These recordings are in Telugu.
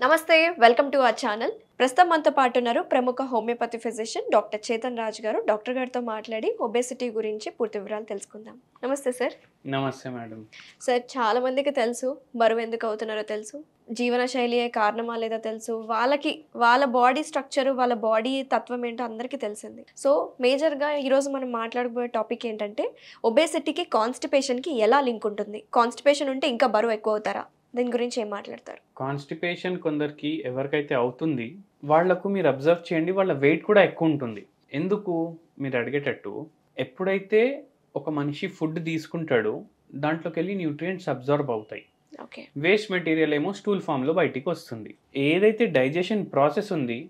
నమస్తే, వెల్కమ్ టు అవర్ ఛానల్. ప్రస్తుతం మనతో పాటు ఉన్నారు ప్రముఖ homeopathy physician doctor Chetan Raj గారు. డాక్టర్ గారితో మాట్లాడి ఒబేసిటీ గురించి పూర్తి వివరాలు తెలుసుకుందాం. నమస్తే సార్. నమస్తే మేడం. సార్, చాలా మందికి తెలుసు బరువు ఎందుకు అవుతున్నారో తెలుసు, జీవన శైలియే కారణమా లేదా తెలుసు, వాళ్ళ బాడీ స్ట్రక్చర్, వాళ్ళ బాడీ తత్వం ఏంటో అందరికీ తెలిసింది. సో మేజర్గా ఈరోజు మనం మాట్లాడబోయే టాపిక్ ఏంటంటే ఒబేసిటీకి కాన్స్టిపేషన్కి ఎలా లింక్ ఉంటుంది, కాన్స్టిపేషన్ ఉంటే ఇంకా బరువు ఎక్కువ అవుతారా, దీని గురించి ఏం మాట్లాడతారు? కాన్స్టిపేషన్ కొందరికి ఎవరికైతే అవుతుంది వాళ్లకు మీరు అబ్జర్వ్ చేయండి, వాళ్ళ వెయిట్ కూడా ఎక్కువ ఉంటుంది. ఎందుకు మీరు అడిగేటట్టు, ఎప్పుడైతే ఒక మనిషి ఫుడ్ తీసుకుంటాడో దాంట్లోకి వెళ్ళి న్యూట్రియంట్స్ అబ్జర్వ్ అవుతాయి. వేస్ట్ మెటీరియల్ ఏమో స్టూల్ ఫామ్లో బయటికి వస్తుంది. ఏదైతే డైజెషన్ ప్రాసెస్ ఉంది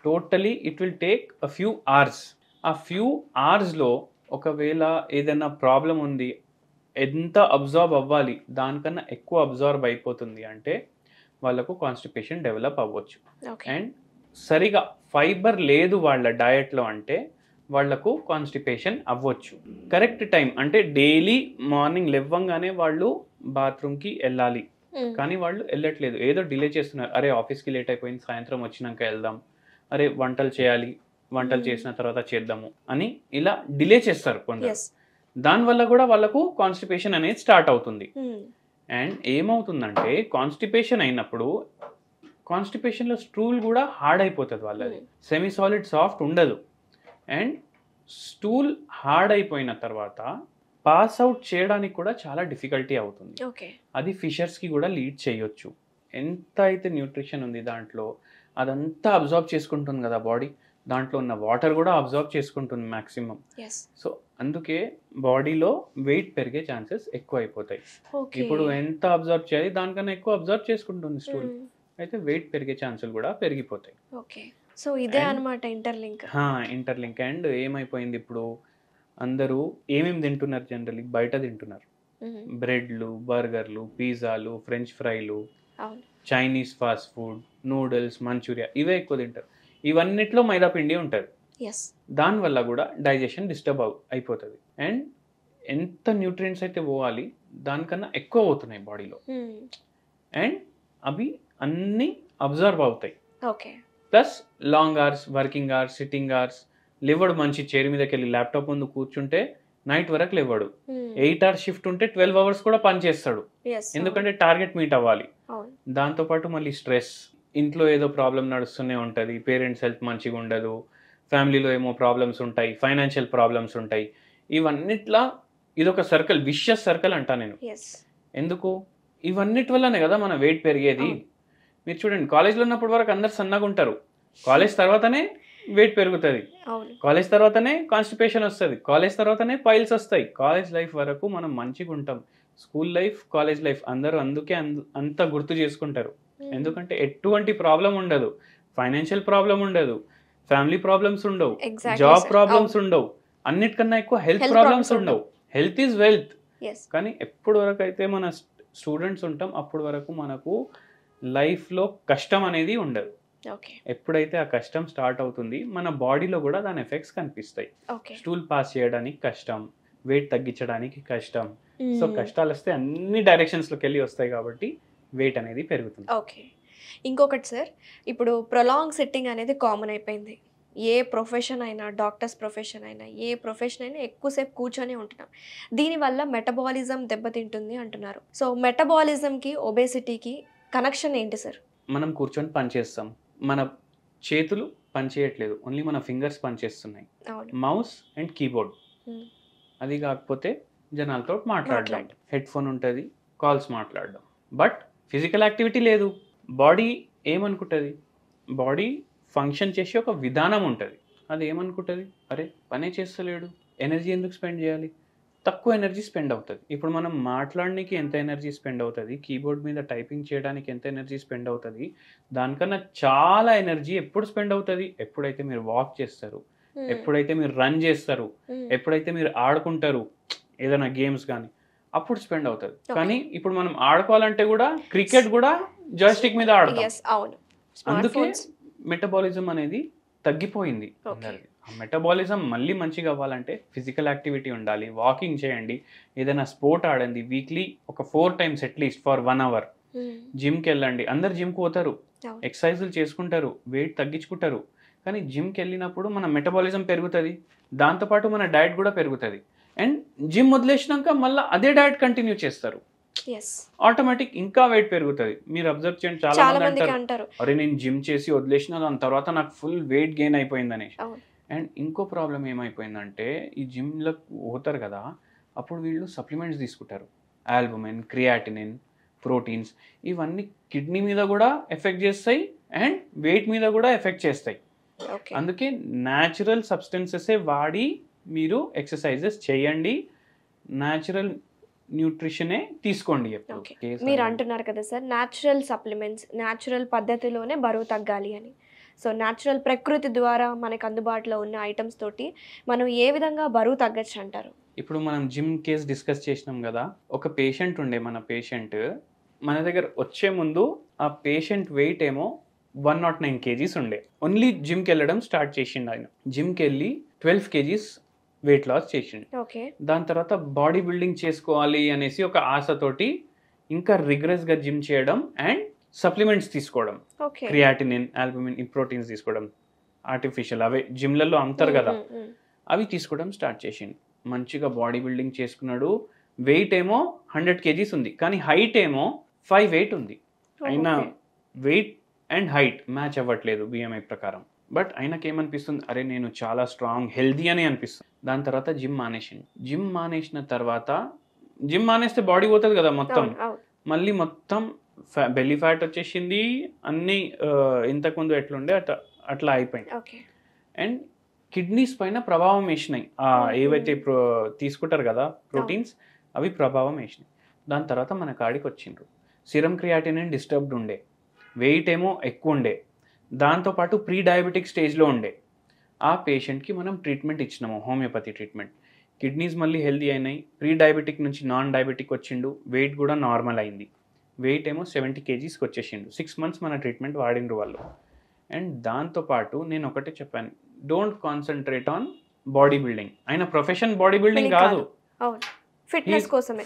totally it will take a few hours. ఆ ఫ్యూ అవర్స్లో ఒకవేళ ఏదైనా ప్రాబ్లం ఉంది, ఎంత అబ్జర్వ్ అవ్వాలి దానికన్నా ఎక్కువ అబ్జర్వ్ అయిపోతుంది అంటే వాళ్ళకు కాన్స్టిపేషన్ డెవలప్ అవ్వచ్చు. అండ్ సరిగా ఫైబర్ లేదు వాళ్ళ డయట్లో అంటే వాళ్లకు కాన్స్టిపేషన్ అవ్వచ్చు. కరెక్ట్ టైం అంటే డైలీ మార్నింగ్ లేవగానే వాళ్ళు బాత్రూమ్కి వెళ్ళాలి, కానీ వాళ్ళు వెళ్ళట్లేదు, ఏదో డిలే చేస్తున్నారు. అరే ఆఫీస్కి లేట్ అయిపోయింది, సాయంత్రం వచ్చినాక వెళ్దాం, అరే వంటలు చేయాలి, వంటలు చేసిన తర్వాత చేద్దాము అని ఇలా డిలే చేస్తారు కొందరు. దానివల్ల కూడా వాళ్ళకు కాన్స్టిపేషన్ అనేది స్టార్ట్ అవుతుంది. అండ్ ఏమవుతుందంటే కాన్స్టిపేషన్ అయినప్పుడు కాన్స్టిపేషన్లో స్టూల్ కూడా హార్డ్ అయిపోతుంది, వాళ్ళది సెమీ సాలిడ్ సాఫ్ట్ ఉండదు. అండ్ స్టూల్ హార్డ్ అయిపోయిన తర్వాత పాస్ అవుట్ చేయడానికి కూడా చాలా డిఫికల్టీ అవుతుంది. అది ఫిషర్స్కి కూడా లీడ్ చేయొచ్చు. ఎంత అయితే న్యూట్రిషన్ ఉంది దాంట్లో అదంతా అబ్జర్వ్ చేసుకుంటుంది కదా బాడీ, దాంట్లో ఉన్న వాటర్ కూడా అబ్జర్వ్ చేసుకుంటుంది మ్యాక్సిమం. సో అందుకే బాడీలో వెయిట్ పెరిగే ఛాన్సెస్ ఎక్కువ అయిపోతాయి. ఇప్పుడు ఎంత అబ్జర్వ్ చేయాలి దానికన్నా ఎక్కువ అబ్జర్వ్ చేసుకుంటుంది స్టూల్, అయితే వెయిట్ పెరిగే ఛాన్సులు కూడా పెరిగిపోతాయి. సో ఇదే అన్నమాట ఇంటర్లింక్. అండ్ ఏమైపోయింది, ఇప్పుడు అందరూ ఏమేమి తింటున్నారు, జనరల్లీ బయట తింటున్నారు. బ్రెడ్లు, బర్గర్లు, పిజ్జాలు, ఫ్రెంచ్ ఫ్రైలు, Chinese fast food, noodles, Manchuria, ఇవే ఎక్కువ తింటారు. ఇవన్నిట్లో మైదా పిండి ఉంటుంది. దానివల్ల కూడా డైజెషన్ డిస్టర్బ్ అయిపోతుంది. అండ్ ఎంత న్యూట్రియంట్స్ అయితే పోవాలి దానికన్నా ఎక్కువ పోతున్నాయి బాడీలో. అండ్ అవి అన్నీ అబ్జర్వ్ అవుతాయి. Plus long hours, working hours, sitting hours, లేవడు మంచి చైర్ మీదకి వెళ్ళి ల్యాప్టాప్ ముందు కూర్చుంటే నైట్ వరకు లేవడు. 8 hours షిఫ్ట్ ఉంటే 12 hours కూడా పని చేస్తాడు, ఎందుకంటే టార్గెట్ మీట్ అవ్వాలి. దాంతోపాటు మళ్ళీ స్ట్రెస్, ఇంట్లో ఏదో ప్రాబ్లం నడుస్తూనే ఉంటుంది, పేరెంట్స్ హెల్త్ మంచిగా ఉండదు, ఫ్యామిలీలో ఏమో ప్రాబ్లమ్స్ ఉంటాయి, ఫైనాన్షియల్ ప్రాబ్లమ్స్ ఉంటాయి. ఇవన్నిట్లా ఇదొక సర్కిల్, విషియస్ సర్కిల్ అంటా నేను. ఎందుకు, ఇవన్నిటి వల్లనే కదా మన వెయిట్ పెరిగేది. మీరు చూడండి, కాలేజ్లో ఉన్నప్పటి వరకు అందరు సన్నగా ఉంటారు, కాలేజ్ తర్వాతనే వెయిట్ పెరుగుతుంది, కాలేజ్ తర్వాతనే కాన్స్టిపేషన్ వస్తుంది, కాలేజ్ తర్వాతనే పైల్స్ వస్తాయి. కాలేజ్ లైఫ్ వరకు మనం మంచిగా ఉంటాం. స్కూల్ లైఫ్, కాలేజ్ లైఫ్ అందరూ అందుకే అంత గుర్తు చేసుకుంటారు. ఎందుకంటే ఎటువంటి ప్రాబ్లం ఉండదు, ఫైనాన్షియల్ ప్రాబ్లం ఉండదు, ఫ్యామిలీ ప్రాబ్లమ్స్ ఉండవు, జాబ్ ప్రాబ్లమ్స్ ఉండవు, అన్నిటికన్నా ఎక్కువ హెల్త్ ప్రాబ్లమ్స్ ఉండవు. Health is wealth. కానీ ఎప్పుడు వరకు అయితే మన స్టూడెంట్స్ ఉంటాం అప్పటి వరకు మనకు లైఫ్లో కష్టం అనేది ఉండదు. ఎప్పుడైతే ఆ కష్టం స్టార్ట్ అవుతుంది మన బాడీలో కూడా దాని ఎఫెక్ట్స్ కనిపిస్తాయి. స్టూల్ పాస్ చేయడానికి కష్టం, వెయిట్ తగ్గించడానికి కష్టం. సో కష్టాలు వస్తే అన్ని డైరెక్షన్స్లోకి వెళ్ళి వస్తాయి కాబట్టి వెయిట్ అనేది పెరుగుతుంది. ఇంకొకటి సార్, ఇప్పుడు ప్రొలాంగ్ సిట్టింగ్ అనేది కామన్ అయిపోయింది. ఏ ప్రొఫెషన్ అయినా, డాక్టర్స్ ప్రొఫెషన్ అయినా, ఏ ప్రొఫెషన్ అయినా ఎక్కువసేపు కూర్చొని ఉంటున్నాం. దీనివల్ల మెటబాలిజం దెబ్బతింటుంది అంటున్నారు. సో మెటబాలిజంకి ఒబేసిటీకి కనెక్షన్ ఏంటి సార్? మనం కూర్చొని పని చేస్తాం, మన చేతులు పని చేయట్లేదు, ఓన్లీ మన ఫింగర్స్ పని చేస్తున్నాయి, మౌస్ అండ్ కీబోర్డ్. అది కాకపోతే జనాలతో మాట్లాడడం, హెడ్ ఫోన్ ఉంటుంది, కాల్స్ మాట్లాడడం, బట్ ఫిజికల్ యాక్టివిటీ లేదు. బాడీ ఏమనుకుంటుంది, బాడీ ఫంక్షన్ చేసే ఒక విధానం ఉంటుంది. అది ఏమనుకుంటుంది, అరే పనే చేస్తలేడు, ఎనర్జీ ఎందుకు స్పెండ్ చేయాలి, తక్కువ ఎనర్జీ స్పెండ్ అవుతుంది. ఇప్పుడు మనం మాట్లాడడానికి ఎంత ఎనర్జీ స్పెండ్ అవుతుంది, కీబోర్డ్ మీద టైపింగ్ చేయడానికి ఎంత ఎనర్జీ స్పెండ్ అవుతుంది, దానికన్నా చాలా ఎనర్జీ ఎప్పుడు స్పెండ్ అవుతుంది, ఎప్పుడైతే మీరు వాక్ చేస్తారు, ఎప్పుడైతే మీరు రన్ చేస్తారు, ఎప్పుడైతే మీరు ఆడుకుంటారు ఏదైనా గేమ్స్ కానీ, అప్పుడు స్పెండ్ అవుతుంది. కానీ ఇప్పుడు మనం ఆడుకోవాలంటే కూడా క్రికెట్ కూడా జాయ్స్టిక్ మీద ఆడతాం. అందుకే మెటబాలిజం అనేది తగ్గిపోయింది. ఆ మెటబాలిజం మళ్ళీ మంచిగా అవ్వాలంటే ఫిజికల్ యాక్టివిటీ ఉండాలి, వాకింగ్ చేయండి, ఏదైనా స్పోర్ట్ ఆడండి, వీక్లీ ఒక 4 times అట్లీస్ట్ ఫర్ 1 hour. జిమ్కి వెళ్ళండి, అందరు జిమ్కి పోతారు, ఎక్సర్సైజులు చేసుకుంటారు, వెయిట్ తగ్గించుకుంటారు. కానీ జిమ్కి వెళ్ళినప్పుడు మన మెటబాలిజం పెరుగుతుంది, దాంతోపాటు మన డైట్ కూడా పెరుగుతుంది. అండ్ జిమ్ వదిలేసినాక మళ్ళీ అదే డైట్ కంటిన్యూ చేస్తారు, ఆటోమేటిక్ ఇంకా వెయిట్ పెరుగుతుంది. మీరు అబ్జర్వ్ చేయండి, చాలా మంది అంటారు అరే నేను జిమ్ చేసి వదిలేసిన దాని తర్వాత నాకు ఫుల్ వెయిట్ గెయిన్ అయిపోయింది అనేసి. అండ్ ఇంకో ప్రాబ్లం ఏమైపోయిందంటే ఈ జిమ్లో పోతారు కదా, అప్పుడు వీళ్ళు సప్లిమెంట్స్ తీసుకుంటారు, ఆల్బుమిన్, క్రియాటినిన్, ప్రోటీన్స్. ఇవన్నీ కిడ్నీ మీద కూడా ఎఫెక్ట్ చేస్తాయి అండ్ వెయిట్ మీద కూడా ఎఫెక్ట్ చేస్తాయి. అందుకే న్యాచురల్ సబ్స్టెన్సెసే వాడి మీరు ఎక్సర్సైజెస్ చేయండి, న్యాచురల్ న్యూట్రిషనే తీసుకోండి. మీరు అంటున్నారు కదా సార్, న్యాచురల్ సప్లిమెంట్స్, న్యాచురల్ పద్ధతిలోనే బరువు తగ్గాలి అని. సో న్యాచురల్ ప్రకృతి ద్వారా మనకు అందుబాటులో ఉన్న ఐటమ్స్ తోటి మనం ఏ విధంగా బరువు తగ్గచ్చు అంటారు? ఇప్పుడు మనం జిమ్ కేసు డిస్కస్ చేసినాం కదా, ఒక పేషెంట్ ఉండే, మన పేషెంట్ మన దగ్గర వచ్చే ముందు ఆ పేషెంట్ వెయిట్ ఏమో 109 kgs ఉండే. ఓన్లీ జిమ్కి వెళ్ళడం స్టార్ట్ చేసిండు ఆయన. జిమ్కి వెళ్ళి 12 kgs వెయిట్ లాస్ చేసిండు. దాని తర్వాత బాడీ బిల్డింగ్ చేసుకోవాలి అనేసి ఒక ఆశతోటి ఇంకా రిగ్రెస్గా జిమ్ చేయడం అండ్ సప్లిమెంట్స్ తీసుకోవడం, క్రియాటినిన్, ఆల్బుమిన్, ఈ ప్రోటీన్స్ తీసుకోవడం, ఆర్టిఫిషియల్ అవే జిమ్లలో అమ్ముతారు కదా, అవి తీసుకోవడం స్టార్ట్ చేసిండు. మంచిగా బాడీ బిల్డింగ్ చేసుకున్నాడు. వెయిట్ ఏమో 100 kgs ఉంది, కానీ హైట్ ఏమో 5'8" ఉంది. అయినా వెయిట్ అండ్ హైట్ మ్యాచ్ అవ్వట్లేదు బిఎంఐ ప్రకారం. బట్ ఆయనకి ఏమనిపిస్తుంది, అరే నేను చాలా స్ట్రాంగ్ హెల్దీ అని అనిపిస్తుంది. దాని తర్వాత జిమ్ మానేసింది. జిమ్ మానేసిన తర్వాత, జిమ్ మానేస్తే బాడీ పోతుంది కదా మొత్తం, మళ్ళీ మొత్తం బెల్లీ ఫ్యాట్ వచ్చేసింది, అన్నీ ఇంతకుముందు ఎట్లుండే అట్లా అయిపోయింది. అండ్ కిడ్నీస్ పైన ప్రభావం వేసినాయి, ఏవైతే తీసుకుంటారు కదా ప్రోటీన్స్, అవి ప్రభావం వేసినాయి. దాని తర్వాత మన కాడికి వచ్చిండ్రు. సిరం క్రియాటినిన్ డిస్టర్బ్డ్ ఉండే, వెయిట్ ఏమో ఎక్కువ ఉండే, దాంతోపాటు ప్రీ డయాబెటిక్ స్టేజ్లో ఉండే. ఆ పేషెంట్కి మనం ట్రీట్మెంట్ ఇచ్చినాము, హోమియోపతి ట్రీట్మెంట్. కిడ్నీస్ మళ్ళీ హెల్దీ అయినాయి, ప్రీ డయాబెటిక్ నుంచి నాన్ డయాబెటిక్ వచ్చిండు, వెయిట్ కూడా నార్మల్ అయింది. వెయిట్ ఏమో 70 kgsకి వచ్చేసిండు. 6 months మన ట్రీట్మెంట్ వాడిండ్రు వాళ్ళు. అండ్ దాంతోపాటు నేను ఒకటే చెప్పాను, don't concentrate on body building. ఆయన ప్రొఫెషన్ బాడీ బిల్డింగ్ కాదు,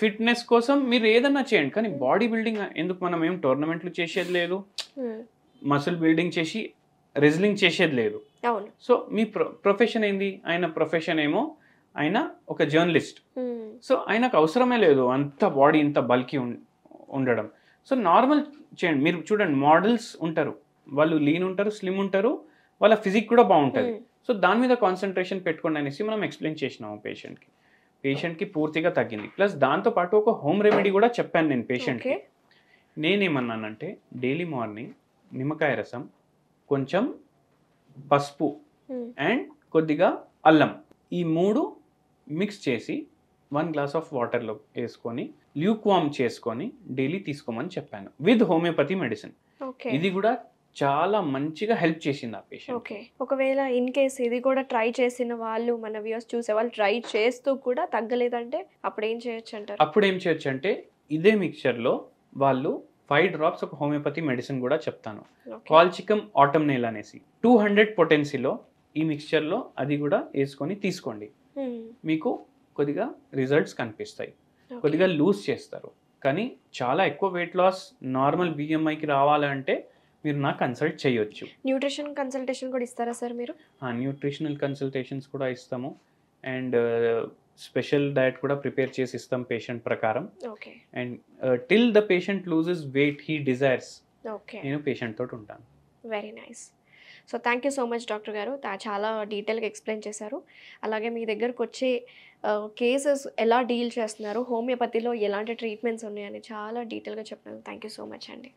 ఫిట్నెస్ కోసం మీరు ఏదన్నా చేయండి, కానీ బాడీ బిల్డింగ్ ఎందుకు? మనం ఏం టోర్నమెంట్లు చేసేది లేదు, మసిల్ బిల్డింగ్ చేసి రెజ్లింగ్ చేసేది లేదు. సో మీ ప్రొఫెషన్ ఏంది? ఆయన ప్రొఫెషన్ ఏమో ఆయన ఒక జర్నలిస్ట్. సో ఆయనకు అవసరమే లేదు అంత బాడీ ఇంత బల్కీ ఉండడం. సో నార్మల్ చేయండి. మీరు చూడండి, మోడల్స్ ఉంటారు, వాళ్ళు లీన్ ఉంటారు, స్లిమ్ ఉంటారు, వాళ్ళ ఫిజిక్ కూడా బాగుంటుంది. సో దాని మీద కాన్సన్ట్రేషన్ పెట్టుకోండి అనేసి మనం ఎక్స్ప్లెయిన్ చేసినాము పేషెంట్కి పూర్తిగా తగ్గింది. ప్లస్ దాంతోపాటు ఒక హోమ్ రెమెడీ కూడా చెప్పాను నేను పేషెంట్కి. నేనేమన్నానంటే డైలీ మార్నింగ్ నిమ్మకాయ రసం, కొంచెం పసుపు అండ్ కొద్దిగా అల్లం, ఈ 3 మిక్స్ చేసి 1 glass of వాటర్లో వేసుకొని ల్యూక్ వామ్ చేసుకొని డైలీ తీసుకోమని చెప్పాను, విత్ హోమియోపతి మెడిసిన్. ఇది కూడా చాలా మంచిగా హెల్ప్ చేసింది ఆ పేషెంట్. ఒకవేళ ఇన్ కేస్ ఇది కూడా ట్రై చేసిన వాళ్ళు, మన వ్యూస్ చూసే వాళ్ళు ట్రై చేస్తూ కూడా తగ్గలేదంటే అప్పుడు ఏం చేయొచ్చు అంటారు? అప్పుడు ఏం చేయొచ్చు అంటే ఇదే మిక్చర్లో వాళ్ళు 5 drops ఒక హోమియోపతి మెడిసిన్ కూడా చెప్తాను, కాల్చికమ్ ఆటమ్నేల్ అనేసి 200 potencyలో ఈ మిక్చర్లో అది కూడా వేసుకొని తీసుకోండి. మీకు కొద్దిగా రిజల్ట్స్ కనిపిస్తాయి, కొద్దిగా లూజ్ చేస్తారు. కానీ చాలా ఎక్కువ వెయిట్ లాస్ నార్మల్ బిఎంఐకి రావాలంటే మీరు నాకు కన్సల్ట్ చేయొచ్చు. న్యూట్రిషన్ కన్సల్టేషన్ కూడా ఇస్తారా సార్ మీరు? న్యూట్రిషనల్ కన్సల్టేషన్స్ కూడా ఇస్తాము అండ్ స్పెషల్ డయట్ కూడా ప్రిపేర్ చేసి ఇస్తాం పేషెంట్ ప్రకారం. And till the patient loses weight he desires, నేను పేషెంట్ తోటి ఉంటాను. Very nice. So thank you so much doctor గారు, చాలా డీటెయిల్గా ఎక్స్ప్లెయిన్ చేశారు. అలాగే మీ దగ్గరకు వచ్చే కేసెస్ ఎలా డీల్ చేస్తున్నారు, హోమియోపతిలో ఎలాంటి ట్రీట్మెంట్స్ ఉన్నాయని చాలా డీటెయిల్గా చెప్పినారు. థ్యాంక్ యూ సో మచ్ అండి.